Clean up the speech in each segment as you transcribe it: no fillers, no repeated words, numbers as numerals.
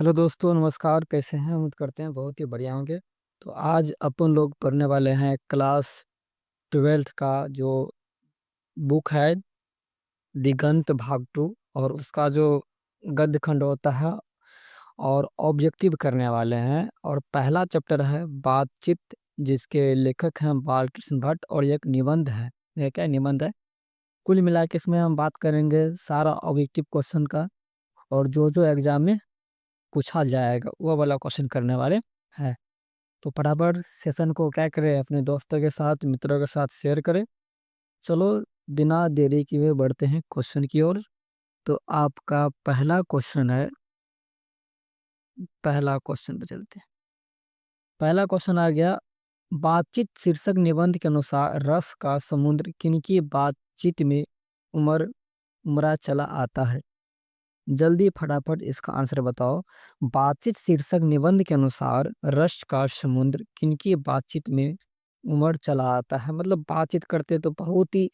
Hello दोस्तों, नमस्कार। कैसे हैं? उम्मीद करते हैं बहुत ही बढ़िया होंगे। तो आज अपन लोग पढ़ने वाले हैं क्लास 12th का जो बुक है, दिगंत भाग 2। और उसका जो गद्य खंड होता है और ऑब्जेक्टिव करने वाले हैं। और पहला चैप्टर है बातचीत, जिसके लेखक हैं बालकृष्ण भट्ट। और एक निबंध है, यह क्या निबंध है। कुल मिला के इसमें हम बात करेंगे सारा ऑब्जेक्टिव क्वेश्चन का, और जो जो एग्जाम में पूछा जाएगा वो वाला क्वेश्चन करने वाले हैं। तो फटाफट सेशन को क्या करें, अपने दोस्तों के साथ, मित्रों के साथ शेयर करें। चलो, बिना देरी किए बढ़ते हैं क्वेश्चन की ओर। तो आपका पहला क्वेश्चन है, पहला क्वेश्चन पे चलते हैं। पहला क्वेश्चन आ गया, बातचीत शीर्षक निबंध के अनुसार रस का समुद्र किनकी बातचीत में उमर उमरा चला आता है। जल्दी फटाफट इसका आंसर बताओ। बातचीत शीर्षक निबंध के अनुसार रस का समुद्र किनकी बातचीत में उमड़ चला आता है। मतलब बातचीत करते तो बहुत ही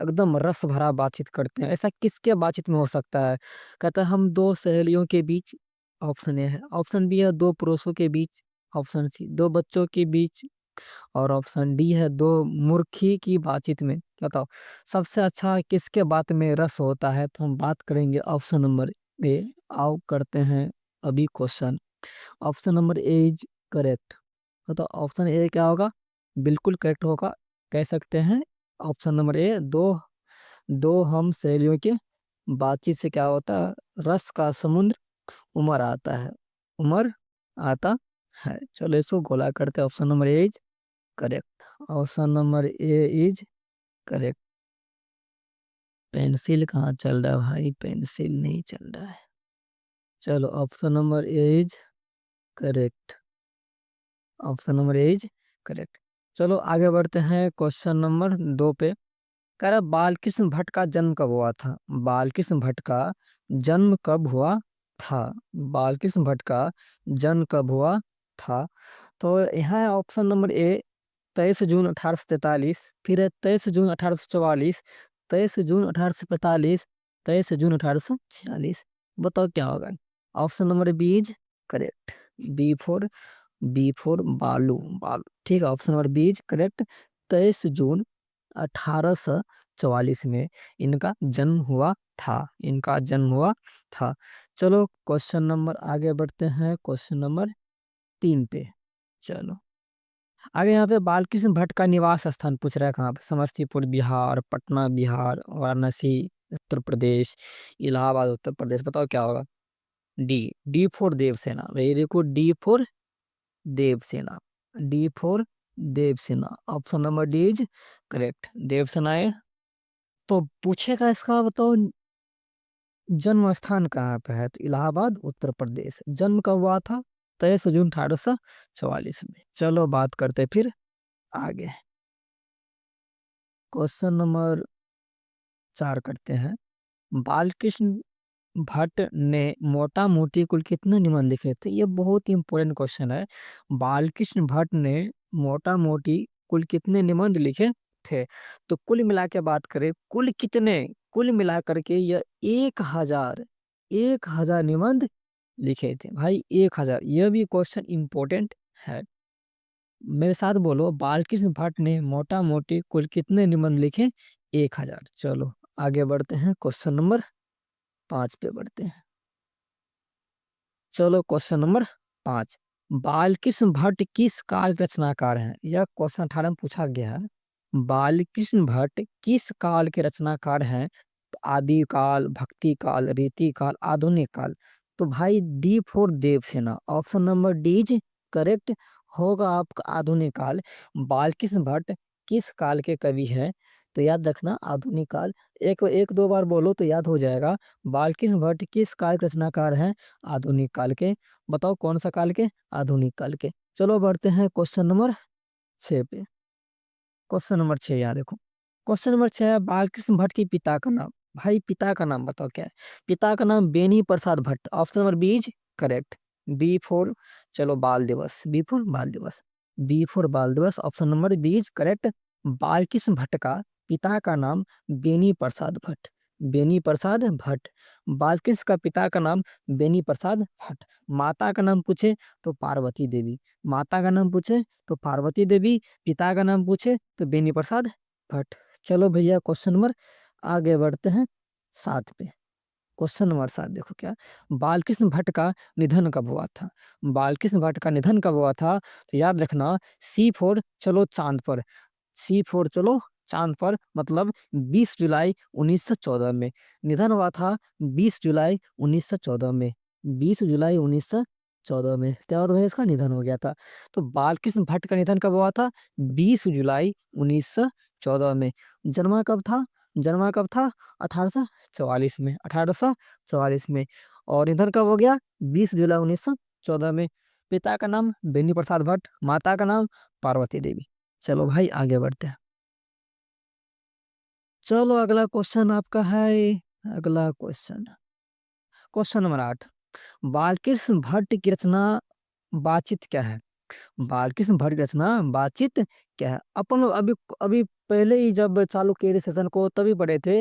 एकदम रस भरा बातचीत करते हैं। ऐसा किसके बातचीत में हो सकता है? कहता है हम दो सहेलियों के बीच। ऑप्शन ए है। ऑप्शन बी है दो पुरुषों के बीच। ऑप्शन सी दो बच्चों के बीच। और ऑप्शन डी है दो मूर्खी की बातचीत में। बताओ सबसे अच्छा किसके बात में रस होता है। तो हम बात करेंगे ऑप्शन नंबर ए। आओ करते हैं अभी question. Option number A is correct. बताओ ऑप्शन ए क्या होगा? बिल्कुल करेक्ट होगा, कह सकते हैं। ऑप्शन नंबर ए, दो दो हम सहेलियों के बातचीत से क्या होता है, रस का समुद्र उमर आता है। उमर आता है। चलो इसको गोला करते हैं। Option number A is correct. Option number A is correct. Pencil कहाँ चल रहा है भाई? पेंसिल नहीं चल रहा है। चलो option number A is correct. Option number A is correct. चलो आगे बढ़ते हैं क्वेश्चन नंबर 2 पे। कह रहा बालकृष्ण भट्ट का जन्म कब हुआ था। बालकृष्ण भट्ट का जन्म कब हुआ था। बालकृष्ण भट्ट का जन्म कब हुआ था। तो यहाँ है ऑप्शन नंबर ए, 23 जून 1843। फिर है 23 जून 1844। 23 जून 1845। 23 जून 1846। बताओ क्या होगा? Option number B is correct. B for Balu Balu, ठीक है। Option number B is correct. 23 जून 1844 में इनका जन्म हुआ था। इनका जन्म हुआ था। चलो क्वेश्चन नंबर आगे बढ़ते हैं, क्वेश्चन नंबर 3 पे। चलो आगे यहाँ पे बालकृष्ण भट्ट का निवास स्थान पूछ रहा है, कहाँ पे? समस्तीपुर बिहार, पटना बिहार, वाराणसी उत्तर प्रदेश, इलाहाबाद उत्तर प्रदेश। बताओ क्या होगा? D D for Devsena. Very good, D for Devsena. D for Devsena. Option number D is correct, Devsena है। तो पूछेगा इसका, बताओ जन्म स्थान कहाँ पे है। तो इलाहाबाद उत्तर प्रदेश। जन्म कब हुआ था? 23 जून 1844 में। चलो बात करते फिर आगे। क्वेश्चन नंबर 4 करते हैं। बालकृष्ण भट्ट ने मोटा मोटी कुल कितने निबंध लिखे थे। ये बहुत ही इंपॉर्टेंट क्वेश्चन है। बालकृष्ण भट्ट ने मोटा मोटी कुल कितने निबंध लिखे थे। तो कुल मिला के बात करें, कुल कितने, कुल मिला करके यह 1000 निबंध लिखे थे भाई। 1000, यह भी क्वेश्चन इंपॉर्टेंट है। मेरे साथ बोलो, बालकृष्ण भट्ट ने मोटा मोटी कुल कितने निबंध लिखे? 1000। चलो आगे बढ़ते हैं, क्वेश्चन नंबर 5 पे बढ़ते हैं। चलो क्वेश्चन नंबर 5। बालकृष्ण भट्ट किस काल के रचनाकार हैं? यह क्वेश्चन 18 में पूछा गया है। बालकृष्ण भट्ट किस काल के रचनाकार हैं? आदि काल, भक्ति काल, रीति काल, आधुनिक काल। तो भाई D for Devsena. Option number D is correct होगा आपका, आधुनिक काल। बालकृष्ण भट्ट किस काल के कवि हैं? तो याद रखना आधुनिक काल। एक एक दो बार बोलो तो याद हो जाएगा। बालकृष्ण भट्ट किस काल के रचनाकार हैं? आधुनिक काल के। बताओ कौन सा काल के? आधुनिक काल के। चलो बढ़ते हैं क्वेश्चन नंबर 6 पे। क्वेश्चन नंबर 6 यहाँ देखो। क्वेश्चन नंबर 6 है, बालकृष्ण भट्ट के पिता का नाम। भाई पिता का नाम बताओ क्या है? पिता का नाम Beni Prasad Bhatt. Option number B is correct. B four, चलो बाल दिवस। बी फोर बाल दिवस। B for Bal Diwas. Option number B is correct. Balkrishna Bhatt का पिता का नाम बेनी प्रसाद भट्ट। बेनी प्रसाद भट्ट। बालकृष्ण का पिता का नाम बेनी प्रसाद भट्ट। माता का नाम पूछे तो पार्वती देवी। माता का नाम पूछे तो पार्वती देवी। पिता का नाम पूछे तो बेनी प्रसाद भट्ट। चलो भैया क्वेश्चन नंबर आगे बढ़ते हैं 7 पे। क्वेश्चन नंबर 7 देखो क्या, बालकृष्ण भट्ट का निधन कब हुआ था? बालकृष्ण भट्ट का निधन कब हुआ था? तो याद रखना, सी फोर चलो चांद पर। सी फोर चलो चांद पर मतलब 20 जुलाई 1914 में निधन हुआ था। 20 जुलाई 1914 में। 20 जुलाई 1914 में 13 में इसका निधन हो गया था। तो बालकृष्ण भट्ट का निधन कब हुआ था? 20 जुलाई 1914 में। जन्मा कब था? जन्मा कब था? 1844 में। 1844 में। और निधन कब हो गया? 20 जुलाई 1914 में। पिता का नाम बेनी प्रसाद भट्ट, माता का नाम पार्वती देवी। चलो भाई आगे बढ़ते हैं। चलो अगला क्वेश्चन आपका है। अगला question, question number 8, Balkrishna Bhatt की रचना बातचीत क्या है? बालकृष्ण भट्ट की रचना बातचीत क्या है? अपन लोग अभी अभी पहले ही जब चालू किए थे सेशन को तभी पढ़े थे।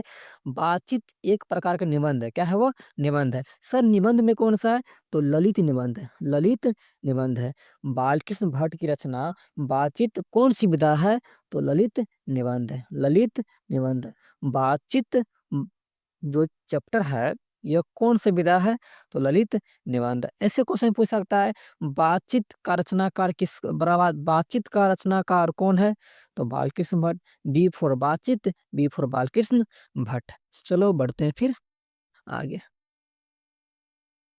बातचीत एक प्रकार का निबंध है। क्या है वो? निबंध है। सर निबंध में कौन सा है? तो ललित निबंध है। ललित निबंध है। बालकृष्ण भट्ट की रचना बातचीत कौन सी विधा है? तो ललित निबंध है। ललित निबंध है। बातचीत जो चैप्टर है यह कौन सी विधा है? तो ललित निबंध। ऐसे क्वेश्चन पूछ सकता है, बातचीत का रचनाकार किस बराबर, बातचीत का रचनाकार कौन है? तो बालकृष्ण भट्ट। बी फॉर बातचीत, बी फॉर बालकृष्ण भट्ट। चलो बढ़ते हैं फिर आगे।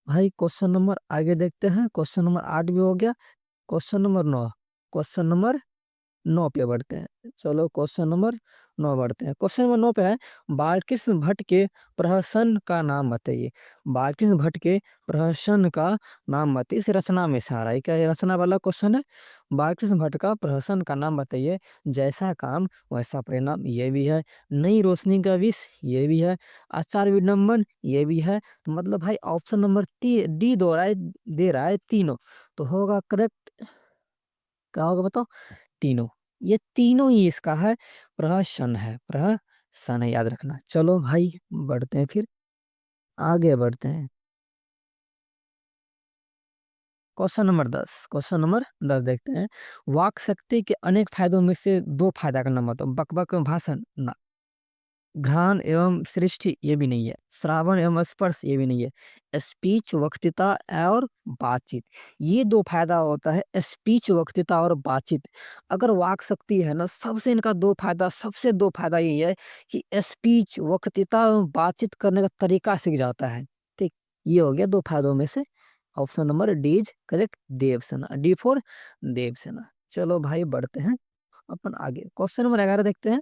भाई क्वेश्चन नंबर आगे देखते हैं। क्वेश्चन नंबर 8 भी हो गया। Question number 9। क्वेश्चन नंबर 9 पे बढ़ते हैं। चलो क्वेश्चन नंबर 9 बढ़ते हैं। क्वेश्चन नंबर 9 पे है, बालकृष्ण भट्ट के प्रहसन का नाम बताइए। बालकृष्ण भट्ट के प्रहसन का नाम बताइए। इस रचना में से आ रहा है क्या? ये रचना वाला क्वेश्चन है। बालकृष्ण भट्ट का प्रहसन का नाम बताइए। जैसा काम वैसा परिणाम ये भी है। नई रोशनी का विष ये भी है। आचार विडंबन ये भी है। तो मतलब भाई ऑप्शन नंबर डी दे रहा है तीनों। तो होगा करेक्ट। क्या होगा बताओ? तीनों। ये तीनों ही इसका है प्रहसन है। प्रहसन है, याद रखना। चलो भाई बढ़ते हैं फिर आगे बढ़ते हैं। Question number 10। क्वेश्चन नंबर 10 देखते हैं। वाक शक्ति के अनेक फायदों में से दो फायदा का नाम बताओ। बकबक एवं भाषण ना। घ्राण एवं सृष्टि ये भी नहीं है। श्रावण एवं स्पर्श ये भी नहीं है। स्पीच वक्तृता और बातचीत ये दो फायदा होता है। स्पीच वक्तृता और बातचीत। अगर वाक शक्ति है ना, सबसे इनका दो फायदा, सबसे दो फायदा यही है कि स्पीच वक्तृता एवं बातचीत करने का तरीका सीख जाता है। ठीक, ये हो गया दो फायदों में से। Option number D is correct. Devsena, D for Devsena. चलो भाई बढ़ते हैं अपन आगे। क्वेश्चन नंबर 11 देखते हैं।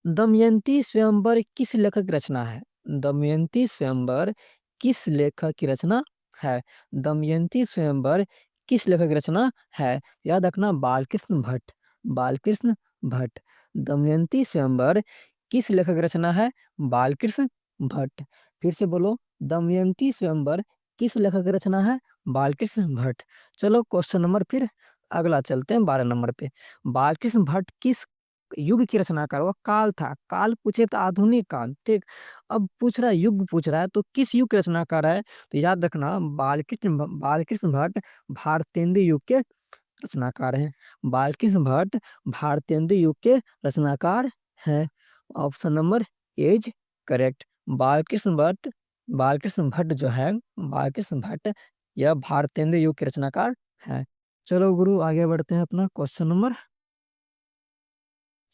दमयंती स्वयंवर किस लेखक की रचना है? दमयंती स्वयंवर किस लेखक की रचना है? दमयंती स्वयंवर किस लेखक की रचना है? याद रखना, बालकृष्ण भट्ट। बालकृष्ण भट्ट। दमयंती स्वयंवर किस लेखक की रचना है? बालकृष्ण भट्ट। फिर से बोलो, दमयंती स्वयंवर किस लेखक की रचना है? बालकृष्ण भट्ट। चलो क्वेश्चन नंबर फिर अगला चलते हैं 12 नंबर पे। बालकृष्ण भट्ट किस युग की रचनाकार? वो काल था। काल पूछे तो आधुनिक काल। ठीक, अब पूछ रहा है युग, पूछ रहा है तो किस युग के रचनाकार है? तो याद रखना, बालकृष्ण भट्ट भारतेंदु युग के रचनाकार हैं। बालकृष्ण भट्ट भारतेंदु युग के रचनाकार हैं। Option number is correct. Balkrishna Bhatt, Balkrishna Bhatt जो है, बालकृष्ण भट्ट यह भारतेंदु युग के रचनाकार हैं। चलो गुरु आगे बढ़ते हैं अपना क्वेश्चन नंबर।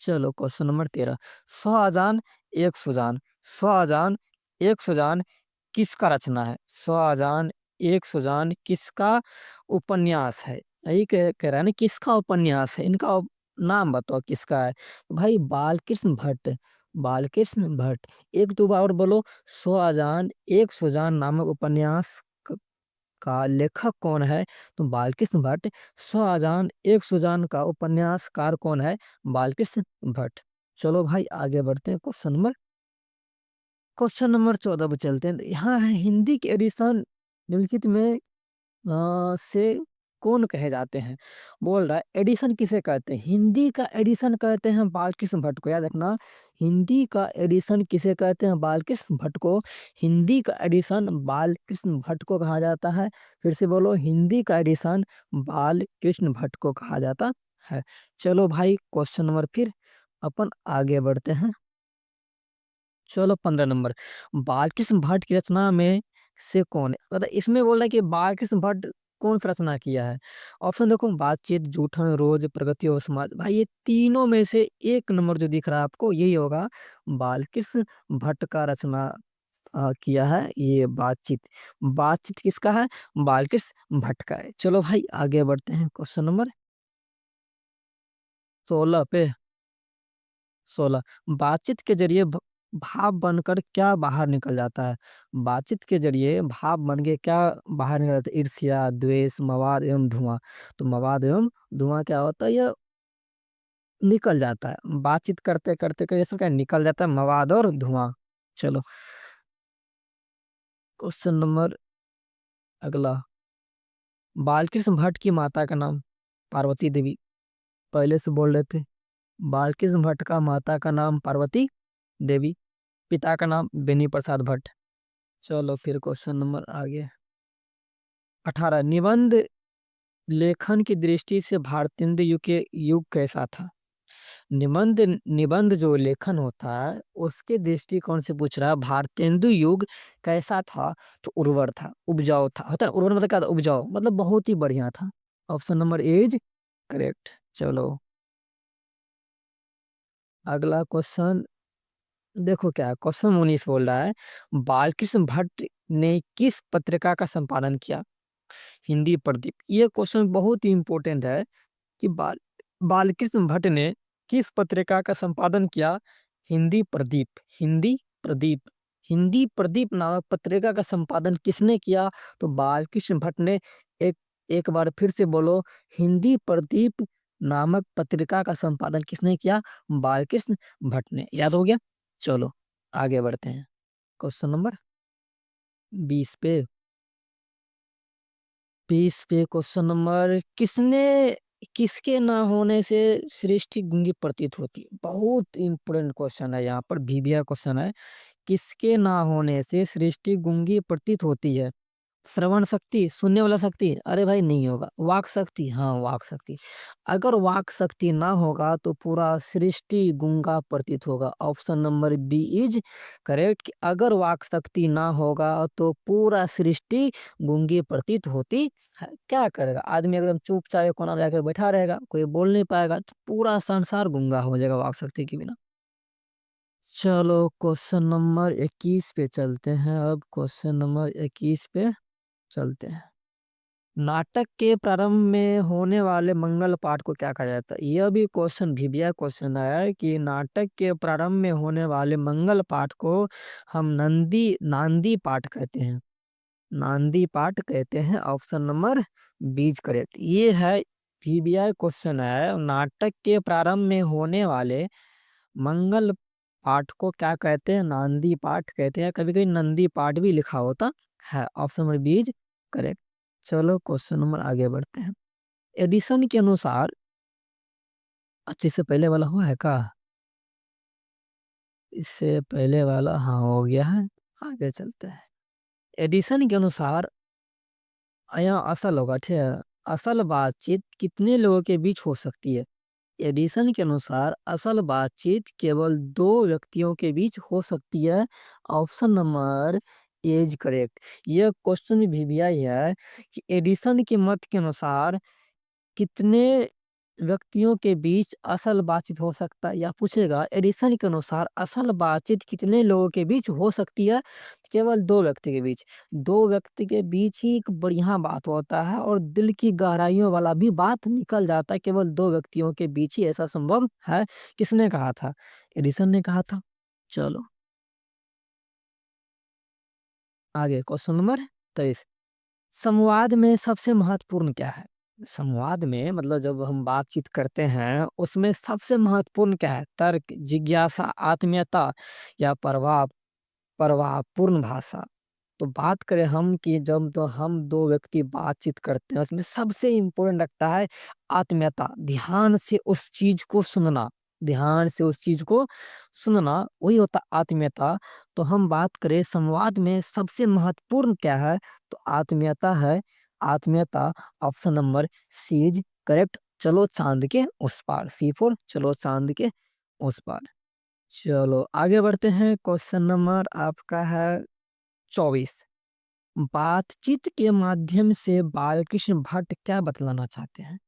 चलो क्वेश्चन नंबर 13। सौ अजान एक सुजान। सौ अजान एक सुजान किसका रचना है? सौ अजान एक सुजान किसका उपन्यास है? यही कह रहा है ना, किसका उपन्यास है। इनका नाम बताओ किसका है। भाई बालकृष्ण भट्ट। बालकृष्ण भट्ट। एक दो बार और बोलो। सौ अजान एक सुजान नामक उपन्यास का लेखक कौन है? तो बालकृष्ण भट्ट। शाहजहां एक सुजान का उपन्यासकार कौन है? बालकृष्ण भट्ट। चलो भाई आगे बढ़ते हैं। क्वेश्चन नंबर 14 पे चलते हैं। यहाँ है हिंदी के एडिशन निम्नलिखित में से कौन कहे जाते हैं? बोल रहा है एडिशन किसे कहते हैं? हिंदी का एडिशन कहते हैं बालकृष्ण भट्ट को। याद रखना, हिंदी का एडिशन किसे कहते हैं? बालकृष्ण भट्ट को। हिंदी का एडिशन बालकृष्ण भट्ट को कहा जाता है। फिर से बोलो, हिंदी का एडिशन बालकृष्ण भट्ट को कहा जाता है। चलो भाई, क्वेश्चन नंबर फिर अपन आगे बढ़ते हैं। चलो 15 नंबर, बालकृष्ण भट्ट की रचना में से कौन है? मतलब इसमें बोल रहा है कि बालकृष्ण भट्ट कौन सा रचना किया है? ऑप्शन देखो, बातचीत, जूठन, रोज, प्रगति और समाज। भाई ये तीनों में से एक नंबर जो दिख रहा है आपको, यही होगा। बालकृष्ण भट्ट का रचना किया है ये बातचीत। बातचीत किसका है? बालकृष्ण भट्ट का है। चलो भाई आगे बढ़ते हैं क्वेश्चन नंबर 16 पे। 16, बातचीत के जरिए भाव बनकर क्या बाहर निकल जाता है? बातचीत के जरिए भाव बन के क्या बाहर निकल जाता है? ईर्ष्या, द्वेष, मवाद एवं धुआं। तो मवाद एवं धुआं क्या होता है? ये निकल जाता है बातचीत करते करते कैसे, क्या निकल जाता है? मवाद और धुआं। चलो क्वेश्चन नंबर अगला, बालकृष्ण भट्ट की माता का नाम? पार्वती देवी, पहले से बोल रहे थे। बालकृष्ण भट्ट का माता का नाम पार्वती देवी, पिता का नाम बेनी प्रसाद भट्ट। चलो फिर क्वेश्चन नंबर आगे, 18, निबंध लेखन की दृष्टि से भारतेंदु युग कैसा था? निबंध निबंध जो लेखन होता है उसके दृष्टिकोण से पूछ रहा है, भारतेंदु युग कैसा था? तो उर्वर था, उपजाऊ था। होता है ना, उर्वर मतलब क्या था? उपजाऊ, मतलब बहुत ही बढ़िया था। Option number is correct. चलो अगला क्वेश्चन देखो, क्या क्वेश्चन 19 बोल रहा है, बालकृष्ण भट्ट ने किस पत्रिका का संपादन किया? हिंदी प्रदीप। ये क्वेश्चन बहुत ही इंपॉर्टेंट है कि बालकृष्ण भट्ट ने किस पत्रिका का संपादन किया? हिंदी प्रदीप। हिंदी प्रदीप। हिंदी प्रदीप नामक पत्रिका का संपादन किसने किया? तो बालकृष्ण भट्ट ने। एक एक बार फिर से बोलो, हिंदी प्रदीप नामक पत्रिका का संपादन किसने किया? बालकृष्ण भट्ट ने। याद हो गया? चलो आगे बढ़ते हैं क्वेश्चन नंबर 20 पे। 20 पे क्वेश्चन नंबर, किसके ना होने से सृष्टि गूंगी प्रतीत होती है? बहुत इंपोर्टेंट क्वेश्चन है, यहाँ पर भीभिया क्वेश्चन है। किसके ना होने से सृष्टि गूंगी प्रतीत होती है? श्रवण शक्ति, सुनने वाला शक्ति? अरे भाई नहीं होगा। वाक शक्ति? हाँ वाक शक्ति। अगर वाक शक्ति ना होगा तो पूरा सृष्टि गूंगा प्रतीत होगा। Option number B is correct, कि अगर वाक शक्ति ना होगा तो पूरा सृष्टि गूंगी प्रतीत होती है। क्या करेगा आदमी? एकदम चुपचाप एक कोना में जाकर बैठा रहेगा, कोई बोल नहीं पाएगा, तो पूरा संसार गूंगा हो जाएगा वाक शक्ति के बिना। चलो क्वेश्चन नंबर 21 पे चलते हैं। अब क्वेश्चन नंबर 21 पे चलते हैं। नाटक के प्रारंभ में होने वाले मंगल पाठ को क्या कहा जाता है? यह भी क्वेश्चन भीबिया क्वेश्चन आया है कि नाटक के प्रारंभ में होने वाले मंगल पाठ को हम नांदी पाठ कहते हैं। नांदी पाठ कहते हैं। ऑप्शन नंबर बीज करेक्ट। ये है भीबिया क्वेश्चन है, नाटक के प्रारंभ में होने वाले मंगल पाठ को क्या कहते हैं? नांदी पाठ कहते हैं। कभी कभी नंदी पाठ भी लिखा होता है। ऑप्शन नंबर बीज करेक्ट। चलो क्वेश्चन नंबर आगे बढ़ते हैं। एडिशन के अनुसार, अच्छे से पहले वाला हुआ है का? इससे पहले वाला हाँ हो गया है। आगे चलते हैं। एडिशन के अनुसार यहाँ असल होगा, ठीक है। असल बातचीत कितने लोगों के बीच हो सकती है? एडिशन के अनुसार असल बातचीत केवल दो व्यक्तियों के बीच हो सकती है। ऑप्शन नंबर एज करेक्ट। यह क्वेश्चन भी आई है कि एडिशन के मत के अनुसार कितने व्यक्तियों के बीच असल बातचीत हो सकता है, या पूछेगा एडिशन के अनुसार असल बातचीत कितने लोगों के बीच हो सकती है? केवल दो व्यक्ति के बीच। दो व्यक्ति के बीच ही एक बढ़िया बात होता है और दिल की गहराइयों वाला भी बात निकल जाता है। केवल दो व्यक्तियों के बीच ही ऐसा संभव है। किसने कहा था? एडिसन ने कहा था। चलो आगे क्वेश्चन नंबर 23, संवाद में सबसे महत्वपूर्ण क्या है? संवाद में मतलब जब हम बातचीत करते हैं उसमें सबसे महत्वपूर्ण क्या है? तर्क, जिज्ञासा, आत्मीयता या प्रभावपूर्ण भाषा? तो बात करें हम कि जब तो हम दो व्यक्ति बातचीत करते हैं उसमें सबसे इम्पोर्टेंट लगता है आत्मीयता, ध्यान से उस चीज को सुनना, ध्यान से उस चीज को सुनना, वही होता आत्मीयता। तो हम बात करें संवाद में सबसे महत्वपूर्ण क्या है, तो आत्मीयता है। आत्मीयता, option number C is correct. चलो चांद के उस पार, C4, चलो चांद के उस पार। चलो आगे बढ़ते हैं, क्वेश्चन नंबर आपका है 24। बातचीत के माध्यम से बालकृष्ण भट्ट क्या बतलाना चाहते हैं,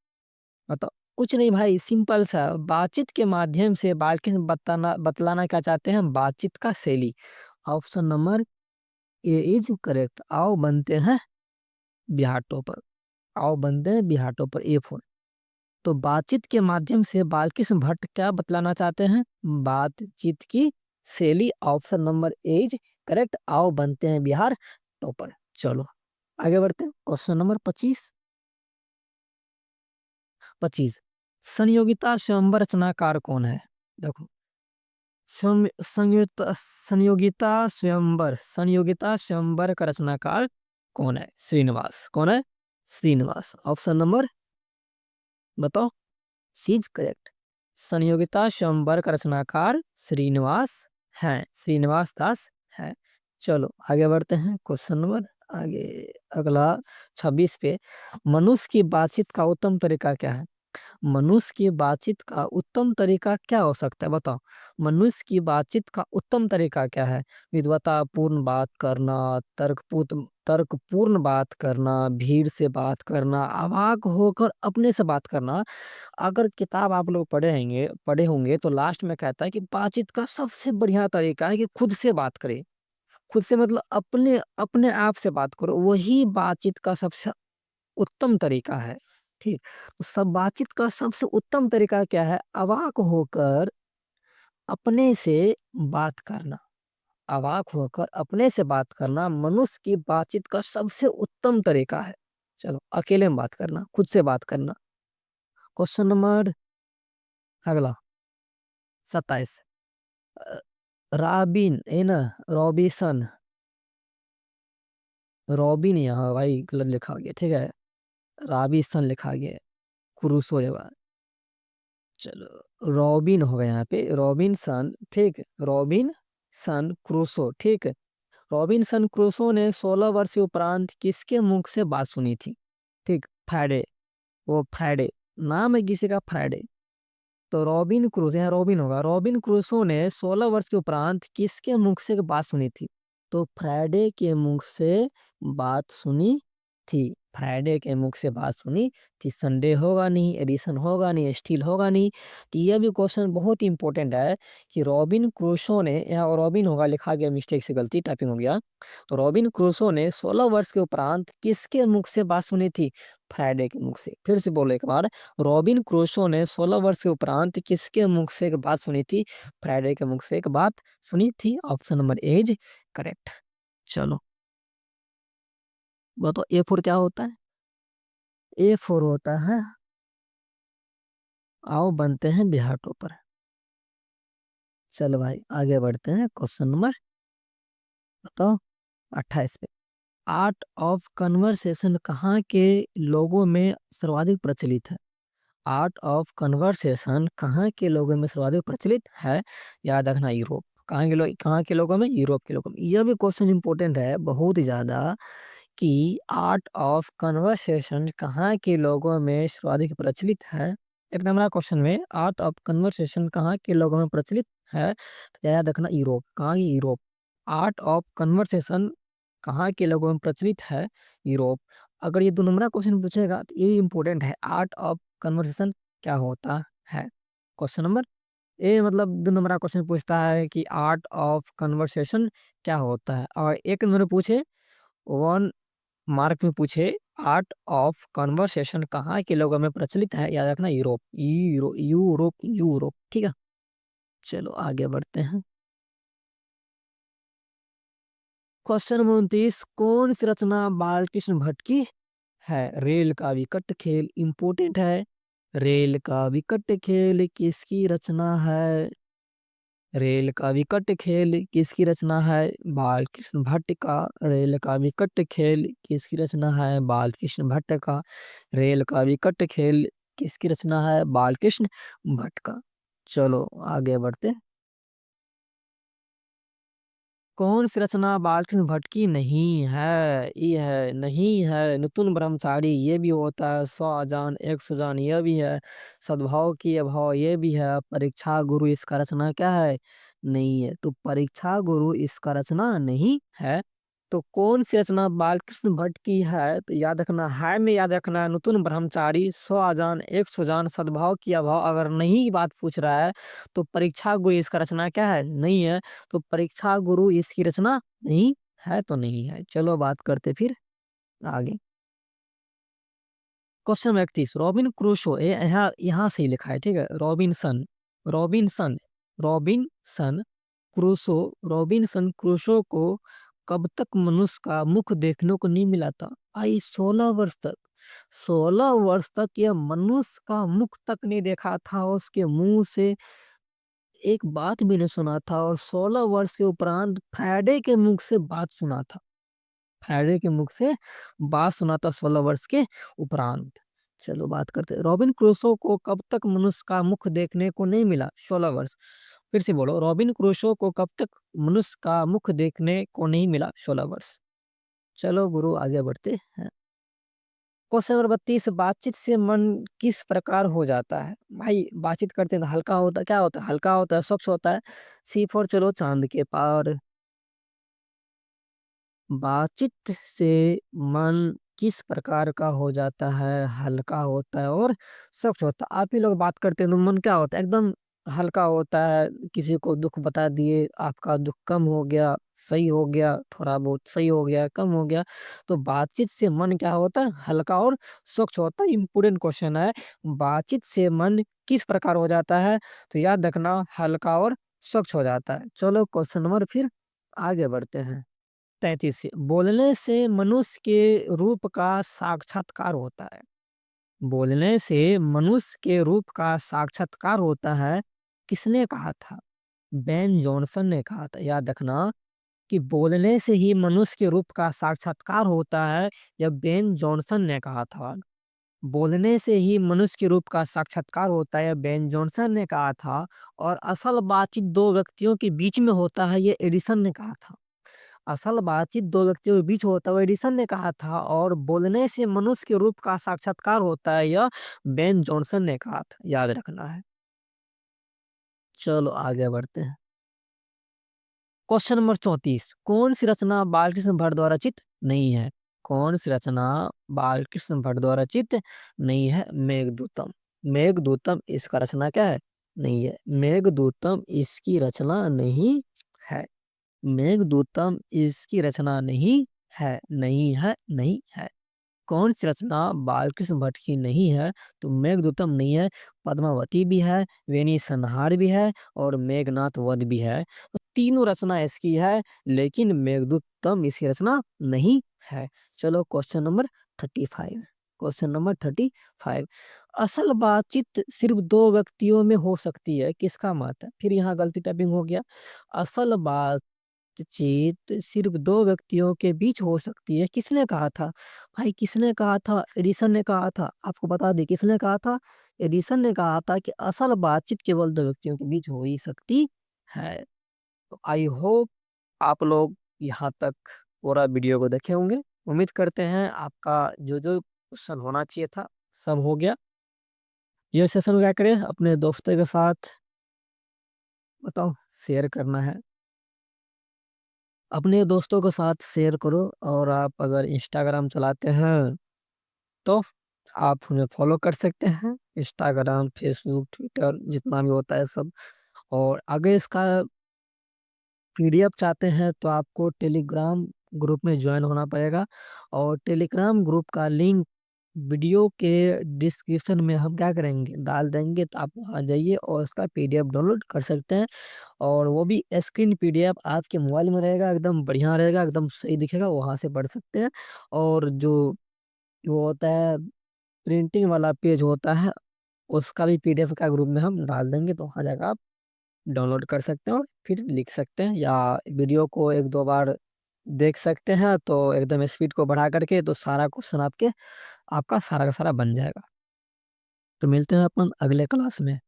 बताओ। कुछ नहीं भाई, सिंपल सा, बातचीत के माध्यम से बालकृष्ण बताना बतलाना क्या चाहते हैं, बातचीत का शैली। Option number A is correct. आओ बनते हैं बिहार टॉपर, आओ बनते हैं बिहार टॉपर, A4। तो बातचीत के माध्यम से बालकृष्ण भट्ट क्या बतलाना चाहते हैं, बातचीत की शैली। Option number A is correct. आओ बनते हैं बिहार टॉपर। चलो आगे बढ़ते हैं, क्वेश्चन नंबर 25। 25, संयोगिता स्वयंवर रचनाकार कौन है। देखो, संयोगिता स्वयंवर का रचनाकार कौन है, श्रीनिवास। कौन है, श्रीनिवास। ऑप्शन नंबर बताओ, सी इज करेक्ट। संयोगिता स्वयंवर का रचनाकार श्रीनिवास हैं, श्रीनिवास दास हैं। चलो आगे बढ़ते हैं, क्वेश्चन नंबर आगे, अगला 26 पे, मनुष्य की बातचीत का उत्तम तरीका क्या है। मनुष्य की बातचीत का उत्तम तरीका क्या हो सकता है, बताओ। मनुष्य की बातचीत का उत्तम तरीका क्या है, विद्वतापूर्ण बात करना, तर्कपूर्ण बात करना, भीड़ से बात करना, अवाक होकर अपने से बात करना। अगर किताब आप लोग पढ़े होंगे तो लास्ट में कहता है कि बातचीत का सबसे बढ़िया तरीका है कि खुद से बात करें। खुद से मतलब अपने अपने आप से बात करो, वही बातचीत का सबसे उत्तम तरीका है। ठीक, तो सब बातचीत का सबसे उत्तम तरीका क्या है, अवाक होकर अपने से बात करना। अवाक होकर अपने से बात करना मनुष्य की बातचीत का सबसे उत्तम तरीका है। चलो, अकेले में बात करना, खुद से बात करना। क्वेश्चन नंबर अगला 27, रॉबिन है ना, रॉबिसन, रॉबिन यहाँ भाई गलत लिखा गया, ठीक है, रॉबिसन लिखा गया, क्रूसो जगह। चलो रॉबिन होगा यहाँ पे, रॉबिनसन, ठीक, रॉबिन सन क्रूसो, ठीक है। रॉबिनसन क्रूसो ने 16 वर्ष के उपरांत किसके मुख से बात सुनी थी, ठीक, फ्राइडे, वो फ्राइडे, नाम है किसी का फ्राइडे। तो रॉबिन क्रूसो, यहाँ रॉबिन होगा, रॉबिन क्रूसो ने 16 वर्ष के उपरांत किसके मुख से बात सुनी थी, तो फ्राइडे के मुख से बात सुनी थी। फ्राइडे के मुख से बात सुनी थी। संडे होगा नहीं, एडिशन होगा नहीं, स्टील होगा नहीं। तो यह भी क्वेश्चन बहुत इंपॉर्टेंट है कि रॉबिन क्रूसो ने, यहाँ रॉबिन होगा लिखा गया, मिस्टेक से गलती टाइपिंग हो गया। तो रॉबिन क्रूसो ने 16 वर्ष के उपरांत किसके मुख से बात सुनी थी, फ्राइडे के मुख से। फिर से बोलो एक बार, रॉबिन क्रूसो ने 16 वर्ष के उपरांत किसके मुख से एक बात सुनी थी, फ्राइडे के मुख से एक बात सुनी थी। Option number A is correct. चलो बताओ, A4 क्या होता है, A4 होता है, आओ बनते हैं बिहार टॉपर। चलो भाई आगे बढ़ते हैं, क्वेश्चन नंबर बताओ 28 पे, आर्ट ऑफ कन्वर्सेशन कहाँ के लोगों में सर्वाधिक प्रचलित है। आर्ट ऑफ कन्वर्सेशन कहाँ के लोगों में सर्वाधिक प्रचलित है, याद रखना यूरोप। कहाँ के लोगों में, यूरोप के लोगों में। यह भी क्वेश्चन इंपॉर्टेंट है बहुत ही ज्यादा, कि आर्ट ऑफ कन्वर्सेशन कहाँ के लोगों में सर्वाधिक प्रचलित है। एक नंबर क्वेश्चन में आर्ट ऑफ कन्वर्सेशन कहाँ के लोगों में प्रचलित है, तो याद रखना यूरोप। कहाँ, यूरोप। आर्ट ऑफ कन्वर्सेशन कहाँ के लोगों में प्रचलित है, यूरोप। अगर ये 2 नंबर क्वेश्चन पूछेगा तो ये इंपॉर्टेंट है, आर्ट ऑफ कन्वर्सेशन क्या होता है। क्वेश्चन नंबर ए मतलब 2 नंबर क्वेश्चन पूछता है कि आर्ट ऑफ कन्वर्सेशन क्या होता है, और 1 नंबर पूछे, 1 मार्क में पूछे, आर्ट ऑफ कन्वर्सेशन कहाँ के लोगों में प्रचलित है, याद रखना यूरोप, यूरोप, यूरोप, ठीक है। चलो आगे बढ़ते हैं, क्वेश्चन नंबर 29, कौन सी रचना बालकृष्ण भट्ट की है। रेल का विकट खेल इंपोर्टेंट है, रेल का विकट खेल किसकी रचना है, रेल का विकट खेल किसकी रचना है? बालकृष्ण भट्ट का। रेल का विकट खेल किसकी रचना है? बालकृष्ण भट्ट का। रेल का विकट खेल किसकी रचना है? बालकृष्ण भट्ट का। चलो आगे बढ़ते। कौन सी रचना बालकृष्ण भट्ट की नहीं है? ये है नहीं है नितुन ब्रह्मचारी, ये भी होता है। सौ अजान एक सुजान, ये भी है। सद्भाव की अभाव, ये भी है। परीक्षा गुरु, इसका रचना क्या है? नहीं है। तो परीक्षा गुरु इसका रचना नहीं है। तो कौन सी रचना बालकृष्ण भट्ट की है? तो याद रखना है, में याद रखना है नतुन ब्रह्मचारी, सौ अजान एक सुजान, सद्भाव की अभाव। अगर नहीं की बात पूछ रहा है तो परीक्षा गुरु इसका रचना क्या है? नहीं है। तो परीक्षा गुरु इसकी रचना नहीं है, तो नहीं है। चलो बात करते फिर आगे। क्वेश्चन नंबर 31, रॉबिन क्रूसो, ये यहाँ यहाँ से ही लिखा है, ठीक है। Robinson, Robinson, Robinson Crusoe, Robinson Crusoe को कब तक मनुष्य का मुख देखने को नहीं मिला था? भाई 16 वर्ष तक। 16 वर्ष तक यह मनुष्य का मुख तक नहीं देखा था, उसके मुंह से एक बात भी नहीं सुना था। और 16 वर्ष के उपरांत फ्राइडे के मुख से बात सुना था। फ्राइडे के मुख से बात सुना था 16 वर्ष के उपरांत। चलो बात करते हैं। रॉबिन क्रूसो को कब तक मनुष्य का मुख देखने को नहीं मिला? 16 वर्ष। फिर से बोलो, रॉबिन क्रूसो को कब तक मनुष्य का मुख देखने को नहीं मिला? 16 वर्ष। चलो गुरु आगे बढ़ते हैं। क्वेश्चन नंबर 32, बातचीत से मन किस प्रकार हो जाता है? भाई बातचीत करते हैं तो हल्का होता है, क्या होता है? हल्का होता है, स्वच्छ होता है। सी फॉर चलो चांद के पार। बातचीत से मन किस प्रकार का हो जाता है? हल्का होता है और स्वच्छ होता है। आप ही लोग बात करते हैं तो मन क्या होता है? एकदम हल्का होता है। किसी को दुख बता दिए, आपका दुख कम हो गया, सही हो गया, थोड़ा बहुत सही हो गया, कम हो गया। तो बातचीत से मन क्या होता है? हल्का और स्वच्छ होता है। इंपोर्टेंट क्वेश्चन है। बातचीत से मन किस प्रकार हो जाता है? तो याद रखना, हल्का और स्वच्छ हो जाता है। चलो क्वेश्चन नंबर फिर आगे बढ़ते हैं। 33, बोलने से मनुष्य के रूप का साक्षात्कार होता है। बोलने से मनुष्य के रूप का साक्षात्कार होता है, किसने कहा था? बेन जॉनसन ने कहा था। याद रखना कि बोलने से ही मनुष्य के रूप का साक्षात्कार होता है, यह बेन जॉनसन ने कहा था। बोलने से ही मनुष्य के रूप का साक्षात्कार होता है, बेन जॉनसन ने कहा था। और असल बातचीत दो व्यक्तियों के बीच में होता है, ये एडिसन ने कहा था। असल बातचीत दो व्यक्तियों के बीच होता है, एडिसन ने कहा था। और बोलने से मनुष्य के रूप का साक्षात्कार होता है, यह बेन जॉनसन ने कहा था। याद रखना है। चलो आगे बढ़ते हैं। क्वेश्चन नंबर 34, कौन सी रचना बालकृष्ण भट्ट द्वारा रचित नहीं है? कौन सी रचना बालकृष्ण भट्ट द्वारा रचित नहीं है? मेघदूतम। मेघदूतम इसका रचना क्या है? नहीं है। मेघदूतम इसकी रचना नहीं है। मेघदूतम इसकी रचना नहीं है। नहीं है, नहीं है। कौन सी रचना बालकृष्ण भट्ट की नहीं है? तो मेघदूतम नहीं है। पद्मावती भी है, वेणी संहार भी है, और मेघनाथ वध भी है। तो तीनों रचना इसकी है, लेकिन मेघदूतम इसकी रचना नहीं है। चलो क्वेश्चन नंबर 35। क्वेश्चन नंबर 35, असल बातचीत सिर्फ दो व्यक्तियों में हो सकती है, किसका मत है? फिर यहाँ गलती टाइपिंग हो गया। असल बातचीत सिर्फ दो व्यक्तियों के बीच हो सकती है, किसने कहा था? भाई किसने कहा था? एडिसन ने कहा था। आपको बता दें किसने कहा था। एडिसन ने कहा था कि असल बातचीत केवल दो व्यक्तियों के बीच हो ही सकती है। तो आई होप आप लोग यहाँ तक पूरा वीडियो को देखे होंगे। उम्मीद करते हैं आपका जो जो क्वेश्चन होना चाहिए था सब हो गया। ये सेशन क्या करें अपने दोस्तों के साथ, बताओ, शेयर करना है। अपने दोस्तों के साथ शेयर करो। और आप अगर इंस्टाग्राम चलाते हैं तो आप उन्हें फॉलो कर सकते हैं। इंस्टाग्राम, फेसबुक, ट्विटर जितना भी होता है सब। और अगर इसका पीडीएफ चाहते हैं तो आपको टेलीग्राम ग्रुप में ज्वाइन होना पड़ेगा। और टेलीग्राम ग्रुप का लिंक वीडियो के डिस्क्रिप्शन में हम क्या करेंगे, डाल देंगे। तो आप वहाँ जाइए और उसका पीडीएफ डाउनलोड कर सकते हैं। और वो भी स्क्रीन पीडीएफ आपके मोबाइल में रहेगा, एकदम बढ़िया रहेगा, एकदम सही दिखेगा, वहाँ से पढ़ सकते हैं। और जो वो होता है प्रिंटिंग वाला पेज होता है, उसका भी पीडीएफ का ग्रुप में हम डाल देंगे, तो वहाँ जाकर आप डाउनलोड कर सकते हैं और फिर लिख सकते हैं, या वीडियो को एक दो बार देख सकते हैं तो एकदम स्पीड को बढ़ा करके तो सारा क्वेश्चन आपका सारा का सारा बन जाएगा। तो मिलते हैं अपन अगले क्लास में।